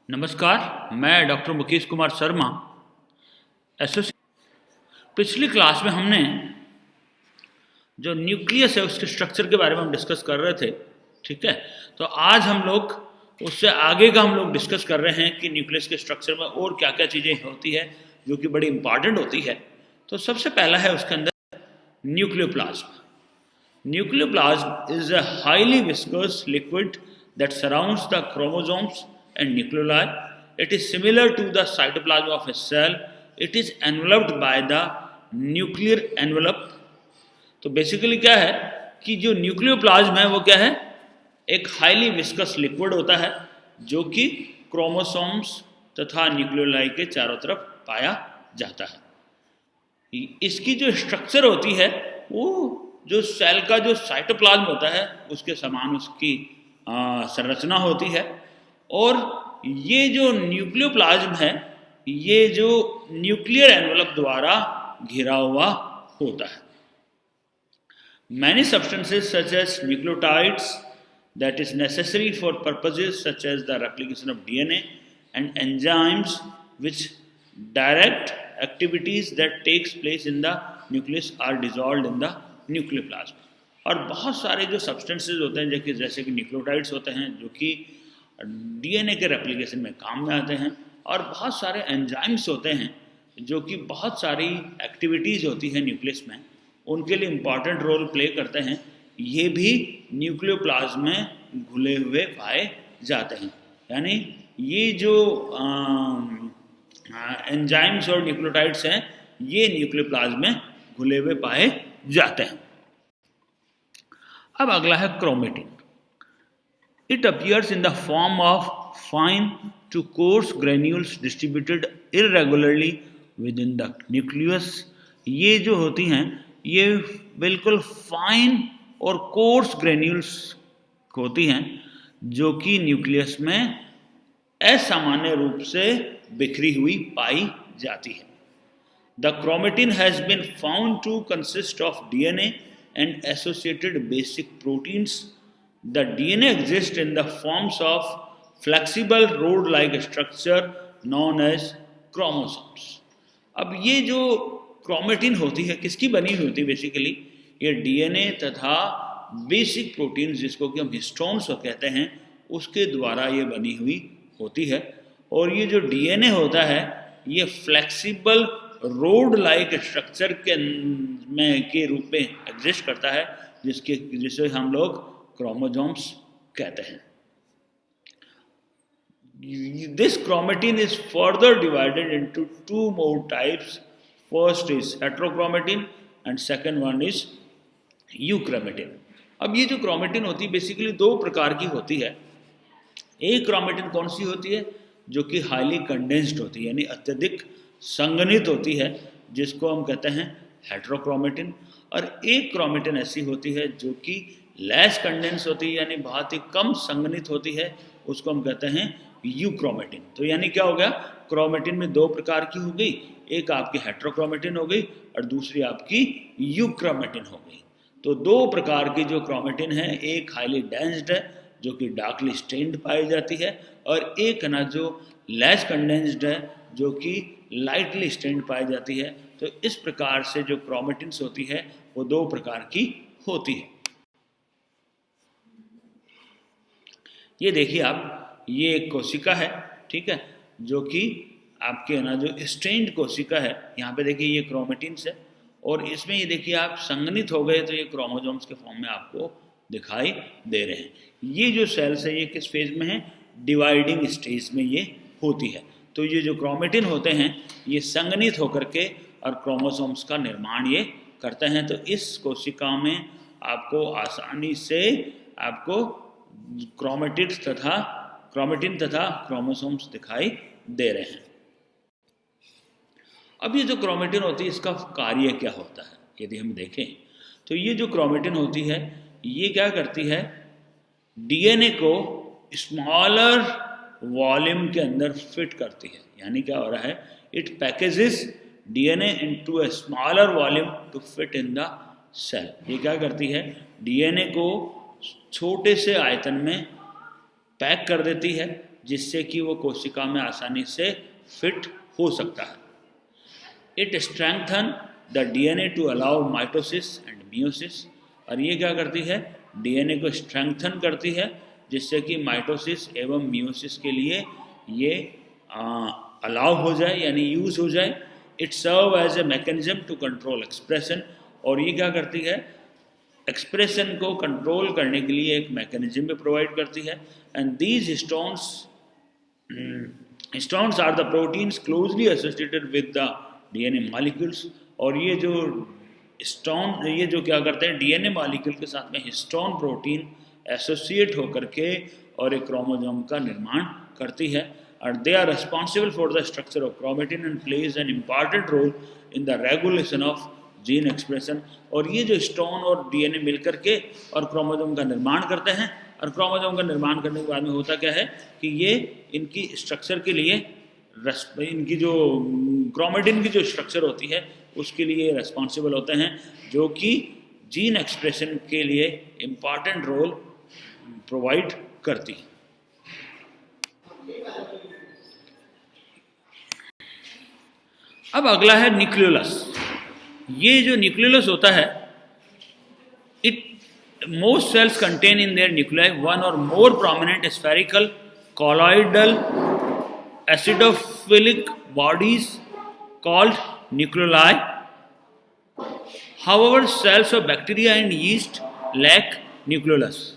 नमस्कार, मैं doctor Mukesh Kumar Sharma associate. पिछली क्लास में हमने जो न्यूक्लियस है उसके स्ट्रक्चर के बारे में हम डिस्कस कर रहे थे। ठीक है, तो आज हम लोग उससे आगे का हम लोग डिस्कस कर रहे हैं कि न्यूक्लियस के स्ट्रक्चर में और क्या क्या चीज़ें होती है जो कि बड़ी इंपॉर्टेंट होती है। तो सबसे पहला है उसके अंदर nucleoplasm. Nucleoplasm is a highly viscous liquid that surrounds the chromosomes and nucleoli. It is similar to the cytoplasm of a cell. It is enveloped by the nuclear envelope. तो बेसिकली क्या है कि जो न्यूक्लियोप्लाज्म है वो क्या है, एक हाईली विस्कस लिक्विड होता है जो कि क्रोमोसोम्स तथा न्यूक्लियोलाई के चारों तरफ पाया जाता है। इसकी जो स्ट्रक्चर होती है वो जो सेल का जो साइटोप्लाज्म होता है उसके समान उसकी संरचना होती है। और ये जो न्यूक्लियोप्लाज्म है ये जो न्यूक्लियर एनवलप द्वारा घिरा हुआ होता है। Many substances such as nucleotides that is necessary for purposes such as the replication of DNA and enzymes which direct activities that takes place in the nucleus are dissolved in the nucleoplasm. और बहुत सारे जो substances होते हैं जैसे कि nucleotides होते हैं जो कि डीएनए के रेप्लिकेशन में काम में आते हैं, और बहुत सारे एंजाइम्स होते हैं जो कि बहुत सारी एक्टिविटीज़ होती है न्यूक्लियस में, उनके लिए इम्पॉर्टेंट रोल प्ले करते हैं। ये भी न्यूक्लियोप्लाज्म में घुले हुए पाए जाते हैं। यानी ये जो एंजाइम्स और न्यूक्लियोटाइड्स हैं ये न्यूक्लियोप्लाज्म में घुले हुए पाए जाते हैं। अब अगला है chromatin. It appears in the form of fine to coarse granules distributed irregularly within the nucleus. ये जो होती हैं ये बिल्कुल फाइन और कोर्स ग्रेन्यूल्स होती हैं जो कि न्यूक्लियस में असामान्य रूप से बिखरी हुई पाई जाती है। The chromatin has been found to consist of DNA and associated basic proteins. The DNA exists in the forms of flexible rod-like structure known as chromosomes. अब ये जो क्रोमेटिन होती है किसकी बनी हुई होती है? बेसिकली ये डीएनए तथा बेसिक प्रोटीन्स जिसको कि हम हिस्टोन्स कहते हैं उसके द्वारा ये बनी हुई होती है। और ये जो डीएनए होता है ये फ्लेक्सिबल रोड लाइक स्ट्रक्चर के रूप में एग्जिस्ट करता है जिसे हम लोग क्रोमोसोम्स कहते हैं। This chromatin is further divided into two more types. First is heterochromatin and second one is euchromatin. अब ये जो क्रोमेटिन होती है बेसिकली दो प्रकार की होती है। एक क्रोमेटिन कौन सी होती है? जो कि हाईली कंडेंस्ड होती है यानी अत्यधिक संघनित होती है जिसको हम कहते हैं हेट्रोक्रोमेटिन। और एक क्रोमेटिन ऐसी होती है जो कि लेस कंडेंस होती है यानी बहुत ही कम संघनित होती है, उसको हम कहते हैं यूक्रोमेटिन। तो यानी क्या हो गया, क्रोमेटिन में दो प्रकार की हो गई, एक आपकी हेट्रोक्रोमेटिन हो गई और दूसरी आपकी यूक्रोमेटिन हो गई। तो दो प्रकार की जो क्रोमेटिन है, एक हाईली डेंस्ड है जो कि डार्कली स्टेन्ड पाई जाती है, और एक ना जो लेस कंडेंस्ड है जो कि लाइटली स्टेन्ड पाई जाती है। तो इस प्रकार से जो क्रोमेटिन्स होती है वो दो प्रकार की होती है। ये देखिए आप, ये एक कोशिका है, ठीक है, जो कि आपके ना जो स्टेन्ड कोशिका है, यहाँ पे देखिए ये क्रोमेटिन्स है, और इसमें ये देखिए आप संघनित हो गए तो ये क्रोमोसोम्स के फॉर्म में आपको दिखाई दे रहे हैं। ये जो सेल्स है ये किस फेज में है? डिवाइडिंग स्टेज में ये होती है। तो ये जो क्रोमेटिन होते हैं ये संघनित होकर के और क्रोमोसोम्स का निर्माण ये करते हैं। तो इस कोशिका में आपको आसानी से आपको क्रोमेटिन तथा क्रोमोसोम्स दिखाई दे रहे हैं। अब ये जो क्रोमेटिन होती है इसका कार्य क्या होता है यदि हम देखें तो ये जो क्रोमेटिन होती है ये क्या करती है, डीएनए को स्मॉलर वॉल्यूम के अंदर फिट करती है। यानी क्या हो रहा है, it packages DNA into a smaller volume to fit in the cell. ये क्या करती है, डीएनए को छोटे से आयतन में पैक कर देती है जिससे कि वो कोशिका में आसानी से फिट हो सकता है। It strengthen the DNA to allow mitosis and meiosis, और ये क्या करती है, डीएनए को स्ट्रेंथन करती है जिससे कि माइटोसिस एवं मियोसिस के लिए ये अलाउ हो जाए यानी यूज हो जाए। It serve as a mechanism to control expression, और ये क्या करती है, एक्सप्रेशन को कंट्रोल करने के लिए एक मैकेनिज्म भी प्रोवाइड करती है। And these stones are the proteins closely associated with the DNA molecules, और ये जो क्या करते हैं, डीएनए मॉलिक्यूल के साथ में हिस्टोन प्रोटीन एसोसिएट होकर के और एक क्रोमोसोम का निर्माण करती है। और they are responsible for the structure of chromatin and plays an important role in the regulation of gene expression. और ये जो स्टोन और डीएनए मिलकर के और क्रोमोसोम का निर्माण करते हैं, और क्रोमोसोम का निर्माण करने के बाद में होता क्या है कि ये इनकी स्ट्रक्चर के लिए, इनकी जो क्रोमेटिन की जो स्ट्रक्चर होती है उसके लिए रिस्पॉन्सिबल होते हैं, जो कि जीन एक्सप्रेशन के लिए इम्पॉर्टेंट रोल प्रोवाइड करती है। अब अगला है न्यूक्लियोलस। ये जो न्यूक्लियोलस होता है, most cells contain in their nuclei one or more prominent spherical colloidal acidophilic bodies called nucleoli. However, cells of bacteria and yeast lack nucleolus.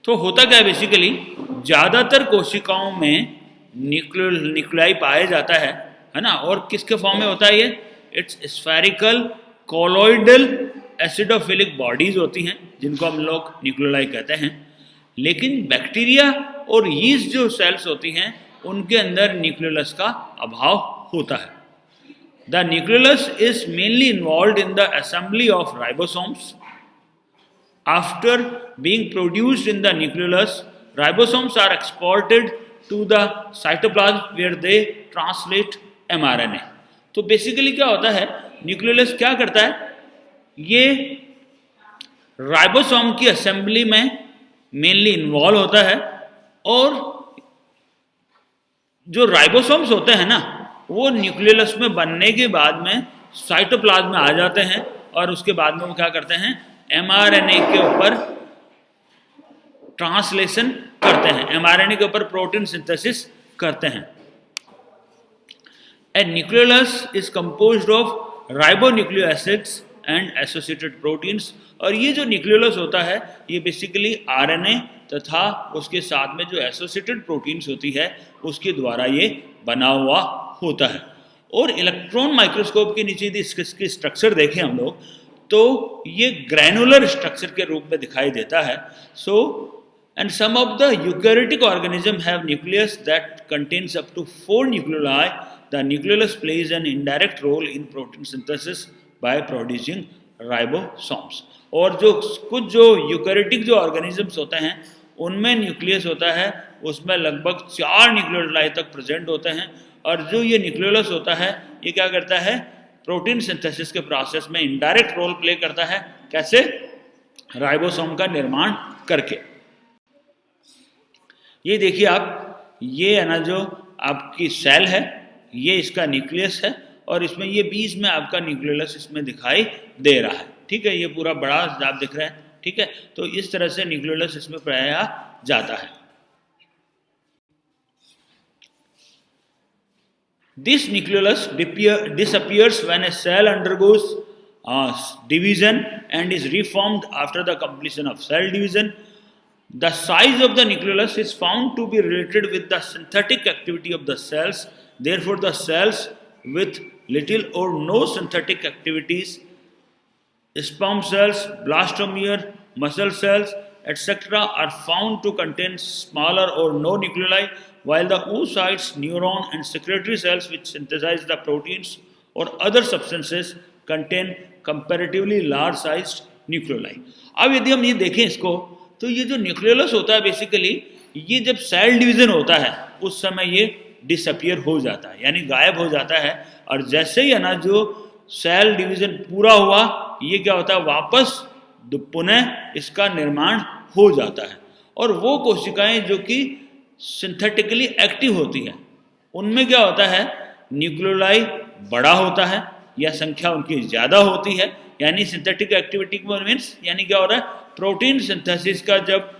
तो होता क्या है, बेसिकली ज़्यादातर कोशिकाओं में न्यूक्लियाई पाया जाता है ना, और किसके फॉर्म में होता है ये, it's spherical colloidal acidophilic bodies होती हैं जिनको हम लोग न्यूक्लियोलाई कहते हैं। लेकिन बैक्टीरिया और यीस्ट जो सेल्स होती हैं उनके अंदर न्यूक्लियोलस का अभाव होता है। The nucleolus is mainly involved in the assembly of ribosomes. After being produced in the nucleolus, ribosomes are exported to the cytoplasm where they translate mRNA। तो बेसिकली क्या होता है, न्यूक्लियोलस क्या करता है, ये राइबोसोम की असेंबली में मेनली इन्वॉल्व होता है, और जो राइबोसोम्स होते हैं ना वो न्यूक्लियोलस में बनने के बाद में साइटोप्लाज्म में आ जाते हैं, और उसके बाद में वो क्या करते हैं, mRNA के ऊपर ट्रांसलेशन करते हैं, mRNA के ऊपर प्रोटीन सिंथेसिस करते हैं। A nucleolus is composed of ribonucleic acids and associated proteins, और ये जो न्यूक्लियोलस होता है ये बेसिकली आरएनए तथा उसके साथ में जो एसोसिएटेड प्रोटीन्स होती है उसके द्वारा ये बना हुआ होता है। और इलेक्ट्रॉन माइक्रोस्कोप के नीचे यदि इसकी स्ट्रक्चर देखें हम लोग तो ये ग्रैनुलर स्ट्रक्चर के रूप में दिखाई देता है। So and some of the eukaryotic organism have nucleus that contains up to 4 nucleoli. The nucleolus plays an indirect role in protein synthesis by producing ribosomes। और जो कुछ जो यूकैरियोटिक जो ऑर्गेनिजम्स होते हैं उनमें न्यूक्लियस होता है, उसमें लगभग 4 न्यूक्लियोलाई तक प्रेजेंट होते हैं, और जो ये न्यूक्लियोलस होता है ये क्या करता है, प्रोटीन सिंथेसिस के प्रोसेस में इनडायरेक्ट रोल प्ले करता है। कैसे, राइबोसोम का निर्माण करके। ये देखिए आप, ये है ना जो आपकी सेल है, ये इसका न्यूक्लियस है, और इसमें ये बीच में आपका न्यूक्लियोलस इसमें दिखाई दे रहा है। ठीक है, ये पूरा बड़ा आप दिख रहा है। ठीक है, तो इस तरह से न्यूक्लियोलस इसमें पाया जाता है। This nucleolus disappears when a cell undergoes division and is reformed after the completion of cell division. The size of the nucleolus is found to be related with the synthetic activity of the cells. Therefore, the cells with little or no synthetic activities, sperm cells, blastomere, muscle cells, etc., are found to contain smaller or no nucleoli, while the oocytes, neuron, and secretory cells, which synthesize the proteins or other substances, contain comparatively large-sized nucleoli. अब यदि हम ये देखें इसको, तो ये जो nucleolus होता है बेसिकली, ये जब सेल डिवीजन होता है उस समय ये डिसअपियर हो जाता है, यानी गायब हो जाता है। और जैसे ही है ना जो सेल डिवीजन पूरा हुआ, ये क्या होता है, वापस पुनः इसका निर्माण हो जाता है। और वो कोशिकाएं जो कि सिंथेटिकली एक्टिव होती है, उनमें क्या होता है, न्यूक्लियोलाई बड़ा होता है या संख्या उनकी ज़्यादा होती है। यानी सिंथेटिक एक्टिविटी मीन्स यानी क्या हो रहा है, प्रोटीन सिंथेसिस का जब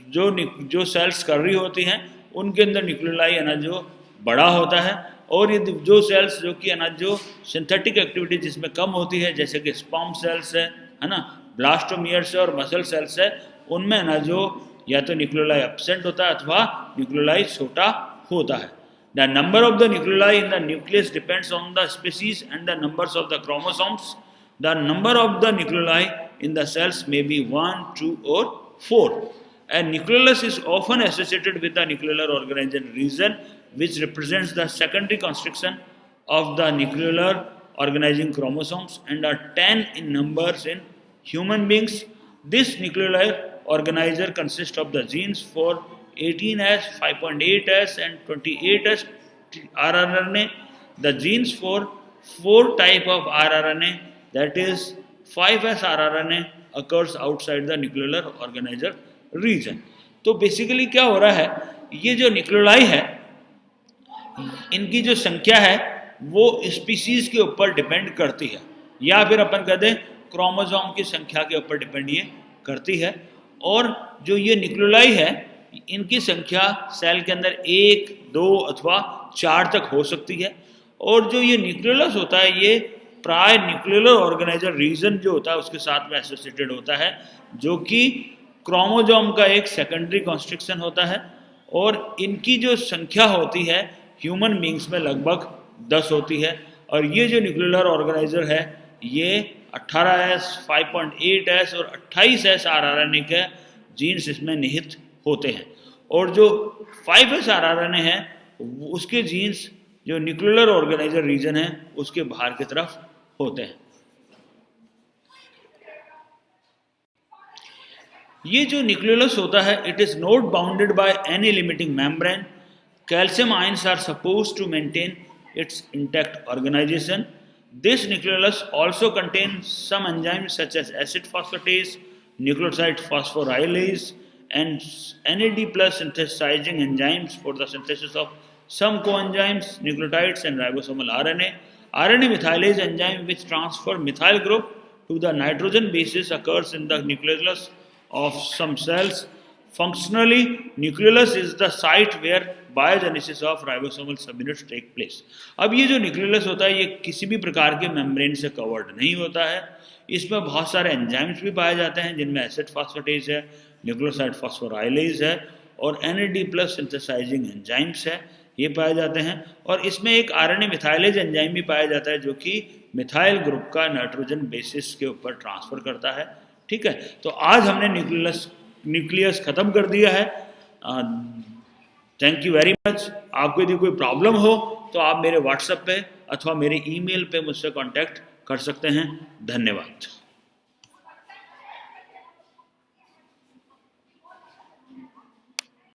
जो सेल्स कर रही होती हैं उनके अंदर न्यूक्लियोलाई है ना जो बड़ा होता है, और ये जो सेल्स जो कि है ना जो सिंथेटिक एक्टिविटी जिसमें कम होती है, जैसे कि स्पर्म सेल्स है ना, ब्लास्टोमियर्स और मसल सेल्स है, उनमें है ना जो या तो न्यूक्लियोलाई एब्सेंट होता है अथवा न्यूक्लियोलाई छोटा होता है। The number of the nucleoli in the nucleus depends on the species and the numbers of the chromosomes. The number of the nucleoli in the cells may be 1, 2 or 4. A nucleolus is often associated with the nuclear organizing region, which represents the secondary construction of the nuclear organizing chromosomes and are 10 in numbers in human beings. This nuclear organizer consists of the genes for 18S, 5.8S and 28S rRNA. The genes for 4 type of rRNA, that is 5S rRNA, occurs outside the nuclear organizer region. तो basically क्या हो रहा है, ये जो nucleoli है इनकी जो संख्या है वो स्पीसीज के ऊपर डिपेंड करती है, या फिर अपन कहते हैं क्रोमोसोम की संख्या के ऊपर डिपेंड ये करती है। और जो ये न्यूक्लियोलाई है इनकी संख्या सेल के अंदर 1, 2 अथवा 4 तक हो सकती है। और जो ये न्यूक्लियोलस होता है ये प्राय न्यूक्लियर ऑर्गेनाइजर रीजन जो होता है उसके साथ में एसोसिएटेड होता है, जो कि क्रोमोसोम का एक सेकेंडरी कॉन्स्ट्रक्शन होता है। और इनकी जो संख्या होती है ह्यूमन बींग्स में लगभग 10 होती है। और ये जो न्यूक्लियर ऑर्गेनाइजर है ये 18S, 5.8S और 28S rRNA के जीन्स इसमें निहित होते हैं। और जो 5S rRNA है उसके जीन्स जो न्यूक्लियर ऑर्गेनाइजर रीजन है उसके बाहर की तरफ होते हैं। ये जो न्यूक्लियोलस होता है it is not bounded by any limiting membrane. Calcium ions are supposed to maintain its intact organization. This nucleolus also contain some enzymes such as acid phosphatase, nucleoside phosphorylase and NAD plus synthesizing enzymes for the synthesis of some coenzymes, nucleotides and ribosomal RNA. RNA methylase enzyme which transfer methyl group to the nitrogen bases occurs in the nucleolus of some cells. Functionally, nucleolus is the site where biogenesis of ribosomal subunits take place. अब ये जो nucleolus होता है ये किसी भी प्रकार के मेम्ब्रेन से कवर्ड नहीं होता है। इसमें बहुत सारे एंजाइम्स भी पाए जाते हैं जिनमें एसिड फॉस्फेटेज है, न्यूक्लियोसाइड फॉस्फोराइलेज है और NAD प्लस सिंथेसाइजिंग एंजाइम्स है, ये पाए जाते हैं। और इसमें एक RNA मिथाइलेज एंजाइम भी पाया जाता है जो कि मिथाइल ग्रुप का नाइट्रोजन बेसिस के ऊपर ट्रांसफर करता है। ठीक है, तो आज हमने न्यूक्लियस खत्म कर दिया है। Thank you very much. आपको यदि कोई प्रॉब्लम हो तो आप मेरे व्हाट्सएप पे अथवा मेरे ईमेल पे मुझसे कांटेक्ट कर सकते हैं। धन्यवाद।